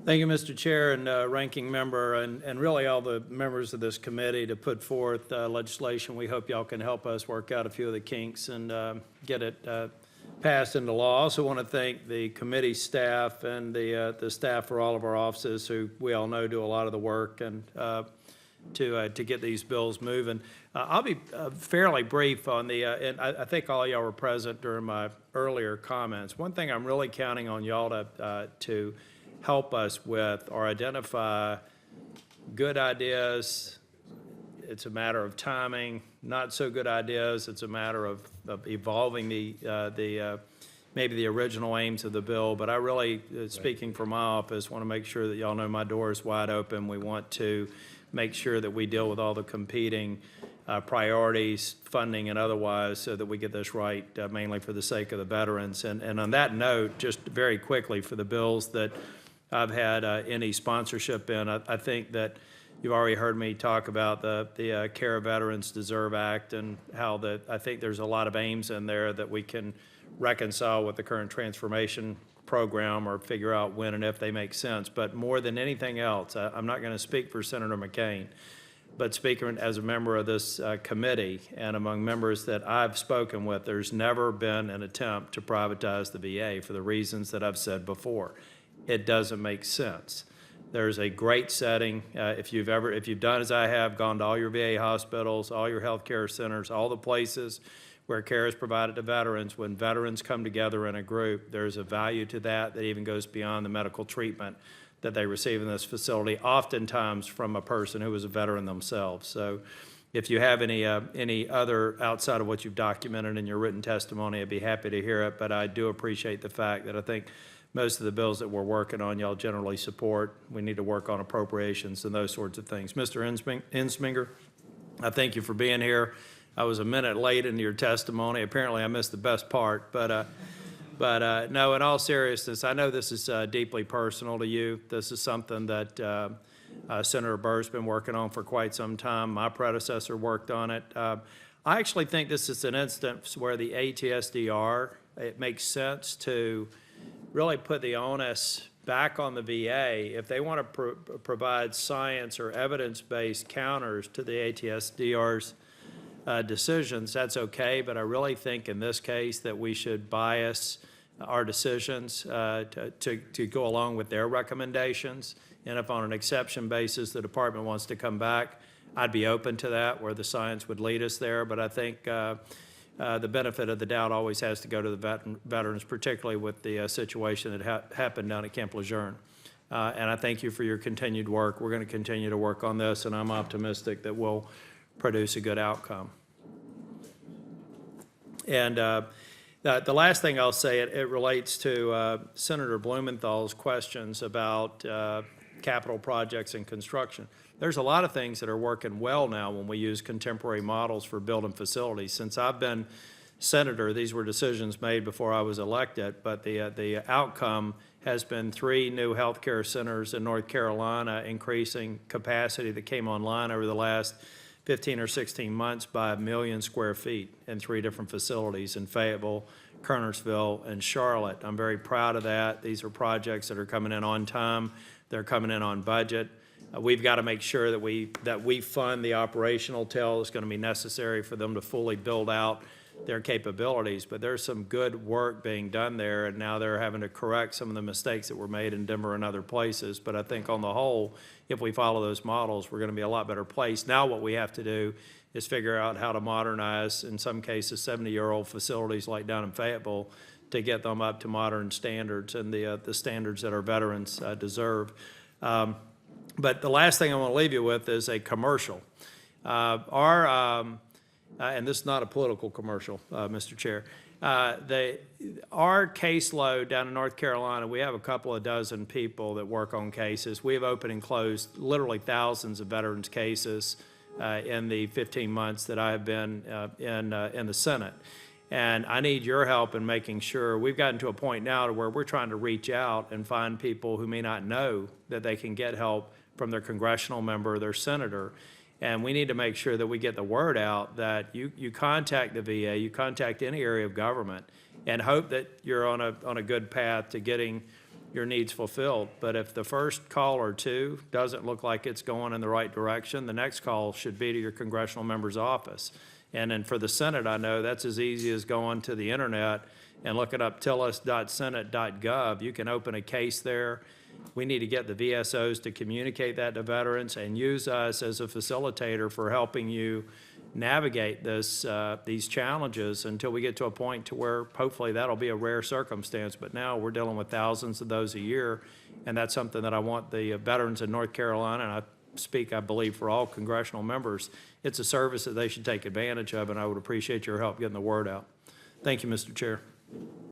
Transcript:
Thank you, Mr. Chair and Ranking Member, and really all the members of this committee to put forth legislation. We hope y'all can help us work out a few of the kinks and get it passed into law. I also want to thank the committee staff and the staff for all of our offices who we all know do a lot of the work and to get these bills moving. I'll be fairly brief on the, and I think all y'all were present during my earlier comments. One thing I'm really counting on y'all to help us with or identify good ideas. It's a matter of timing. Not so good ideas. It's a matter of evolving maybe the original aims of the bill. But I really, speaking for my office, want to make sure that y'all know my door is wide open. We want to make sure that we deal with all the competing priorities, funding and otherwise, so that we get this right, mainly for the sake of the veterans. And on that note, just very quickly, for the bills that I've had any sponsorship in, I think that you've already heard me talk about the Care Veterans Deserve Act and how I think there's a lot of aims in there that we can reconcile with the current transformation program or figure out when and if they make sense. But more than anything else, I'm not going to speak for Senator McCain, but speaking as a member of this committee and among members that I've spoken with, there's never been an attempt to privatize the VA for the reasons that I've said before. It doesn't make sense. There's a great setting. If you've done as I have, gone to all your VA hospitals, all your health care centers, all the places where care is provided to veterans, when veterans come together in a group, there's a value to that even goes beyond the medical treatment that they receive in this facility, oftentimes from a person who was a veteran themselves. So if you have any other outside of what you've documented in your written testimony, I'd be happy to hear it. But I do appreciate the fact that I think most of the bills that we're working on, y'all generally support. We need to work on appropriations and those sorts of things. Mr. Ensminger, I thank you for being here. I was a minute late into your testimony. Apparently, I missed the best part. But no, in all seriousness, I know this is deeply personal to you. This is something that Senator Burr's been working on for quite some time. My predecessor worked on it. I actually think this is an instance where the ATSDR, it makes sense to really put the onus back on the VA. If they want to provide science or evidence-based counters to the ATSDR's decisions, that's okay, but I really think in this case that we should bias our decisions to go along with their recommendations. And if on an exception basis the department wants to come back, I'd be open to that, where the science would lead us there. But I think the benefit of the doubt always has to go to the veterans, particularly with the situation that happened down at Camp Lejeune. And I thank you for your continued work. We're going to continue to work on this, and I'm optimistic that we'll produce a good outcome. And the last thing I'll say, it relates to Senator Blumenthal's questions about capital projects and construction. There's a lot of things that are working well now when we use contemporary models for building facilities. Since I've been senator, these were decisions made before I was elected, but the outcome has been 3 new healthcare centers in North Carolina, increasing capacity that came online over the last 15 or 16 months by 1 million square feet in 3 different facilities in Fayetteville, Kernersville, and Charlotte. I'm very proud of that. These are projects that are coming in on time. They're coming in on budget. We've got to make sure that we fund the operational tail that's going to be necessary for them to fully build out their capabilities. But there's some good work being done there, and now they're having to correct some of the mistakes that were made in Denver and other places. But I think on the whole, if we follow those models, we're going to be a lot better place. Now what we have to do is figure out how to modernize, in some cases, 70-year-old facilities like down in Fayetteville, to get them up to modern standards and the standards that our veterans deserve. But the last thing I want to leave you with is a commercial. And this is not a political commercial, Mr. Chair. Our caseload down in North Carolina, we have a couple of dozen people that work on cases. We have opened and closed literally thousands of veterans cases in the 15 months that I have been in the Senate. And I need your help in making sure. We've gotten to a point now to where we're trying to reach out and find people who may not know that they can get help from their congressional member or their senator. And we need to make sure that we get the word out that you contact the VA, you contact any area of government, and hope that you're on a good path to getting your needs fulfilled. But if the first call or two doesn't look like it's going in the right direction, the next call should be to your congressional member's office. And then for the Senate, I know that's as easy as going to the internet and looking up tillis.senate.gov. You can open a case there. We need to get the VSOs to communicate that to veterans and use us as a facilitator for helping you navigate these challenges until we get to a point to where hopefully that'll be a rare circumstance. But now we're dealing with thousands of those a year, and that's something that I want the veterans in North Carolina, and I speak, I believe, for all congressional members, it's a service that they should take advantage of, and I would appreciate your help getting the word out. Thank you, Mr. Chair.